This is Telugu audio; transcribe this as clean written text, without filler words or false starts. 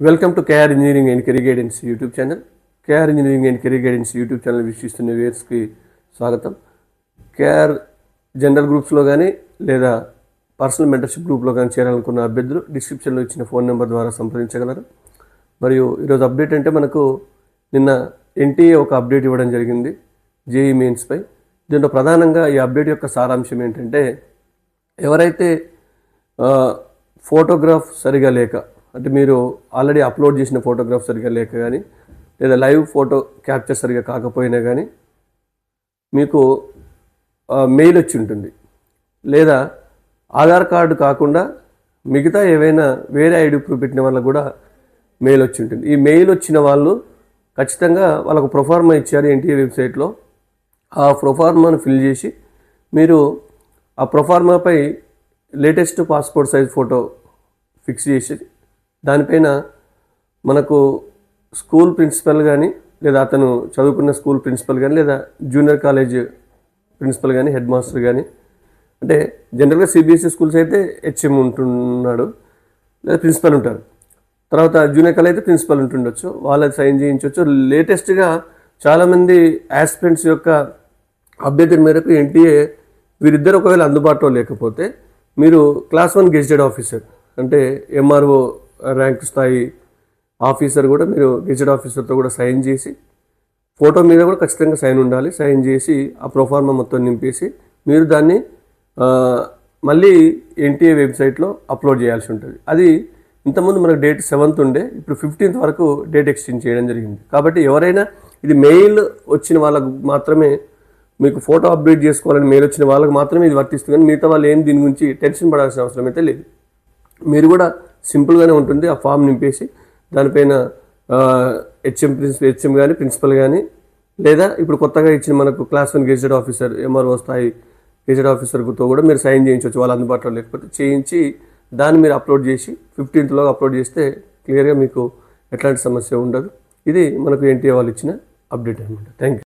Welcome to KR engineering and career guidance YouTube channel. KR engineering and career guidance YouTube channel వీక్షిస్తున్న వ్యూయర్స్కి స్వాగతం. కేఆర్ జనరల్ గ్రూప్స్లో కానీ లేదా పర్సనల్ మెంటర్షిప్ గ్రూప్లో కానీ చేరాలనుకున్న అభ్యర్థులు డిస్క్రిప్షన్లో ఇచ్చిన ఫోన్ నెంబర్ ద్వారా సంప్రదించగలరు. మరియు ఈరోజు అప్డేట్ అంటే మనకు నిన్న ఎన్టీఏ ఒక అప్డేట్ ఇవ్వడం జరిగింది జేఈ మెయిన్స్పై. దీంట్లో ప్రధానంగా ఈ అప్డేట్ యొక్క సారాంశం ఏంటంటే, ఎవరైతే ఫోటోగ్రాఫ్ సరిగా లేక, అంటే మీరు ఆల్రెడీ అప్లోడ్ చేసిన ఫోటోగ్రాఫ్ సరిగా లేక కానీ లేదా లైవ్ ఫోటో క్యాప్చర్ సరిగా కాకపోయినా కానీ మీకు మెయిల్ వచ్చి ఉంటుంది, లేదా ఆధార్ కార్డు కాకుండా మిగతా ఏవైనా వేరే ఐడి ప్రూఫ్ పెట్టిన వాళ్ళకు కూడా మెయిల్ వచ్చి ఉంటుంది. ఈ మెయిల్ వచ్చిన వాళ్ళు ఖచ్చితంగా వాళ్ళకు ప్రొఫార్మా ఇచ్చారు ఎన్టీఏ వెబ్సైట్లో. ఆ ప్రొఫార్మాను ఫిల్ చేసి మీరు ఆ ప్రొఫార్మాపై latest passport size photo fix చేసి దానిపైన మనకు స్కూల్ ప్రిన్సిపల్ కానీ లేదా అతను చదువుకున్న స్కూల్ ప్రిన్సిపల్ కానీ లేదా జూనియర్ కాలేజ్ ప్రిన్సిపల్ కానీ హెడ్ మాస్టర్ కానీ, అంటే జనరల్గా సిబిఎస్ఈ స్కూల్స్ అయితే హెచ్ఎం ఉంటున్నాడు లేదా ప్రిన్సిపల్ ఉంటారు, తర్వాత జూనియర్ కాలేజ్ అయితే ప్రిన్సిపల్ ఉంటుండొచ్చు, వాళ్ళది సైన్ చేయించవచ్చు. లేటెస్ట్గా చాలామంది ఆస్పిరెంట్స్ యొక్క అభ్యర్థుల మేరకు ఎన్టీఏ వీరిద్దరు ఒకవేళ అందుబాటులో లేకపోతే మీరు క్లాస్ 1 గెజిటెడ్ ఆఫీసర్, అంటే ఎంఆర్ఓ ర్యాంక్ స్థాయి ఆఫీసర్ కూడా మీరు గెజిటెడ్ ఆఫీసర్తో కూడా సైన్ చేసి, ఫోటో మీద కూడా ఖచ్చితంగా సైన్ ఉండాలి, సైన్ చేసి ఆ ప్రొఫార్మా మొత్తం నింపేసి మీరు దాన్ని మళ్ళీ ఎన్టీఏ వెబ్సైట్లో అప్లోడ్ చేయాల్సి ఉంటుంది. అది ఇంతకుముందు మనకు డేట్ 7th ఉండే, ఇప్పుడు 15th వరకు డేట్ ఎక్స్టెండ్ చేయడం జరిగింది. కాబట్టి ఎవరైనా ఇది మెయిల్ వచ్చిన వాళ్ళకు మాత్రమే, మీకు ఫోటో అప్డేట్ చేసుకోవాలని మెయిల్ వచ్చిన వాళ్ళకి మాత్రమే ఇది వర్తిస్తుంది, కానీ మిగతా వాళ్ళు ఏం దీని గురించి టెన్షన్ పడాల్సిన అవసరం అయితే లేదు. మీరు కూడా సింపుల్గానే ఉంటుంది, ఆ ఫామ్ నింపేసి దానిపైన హెచ్ఎం కానీ ప్రిన్సిపల్ కానీ లేదా ఇప్పుడు కొత్తగా ఇచ్చిన మనకు క్లాస్ 1 గెజిటెడ్ ఆఫీసర్ ఎంఆర్ఓ స్థాయి గెజిటెడ్ ఆఫీసర్తో కూడా మీరు సైన్ చేయించవచ్చు, వాళ్ళు అందుబాటులో లేకపోతే చేయించి దాన్ని మీరు అప్లోడ్ చేసి 15th అప్లోడ్ చేస్తే క్లియర్గా మీకు ఎట్లాంటి సమస్య ఉండదు. ఇది మనకు ఎన్టీఏ వాళ్ళు ఇచ్చిన అప్డేట్ అనమాట. Thank you.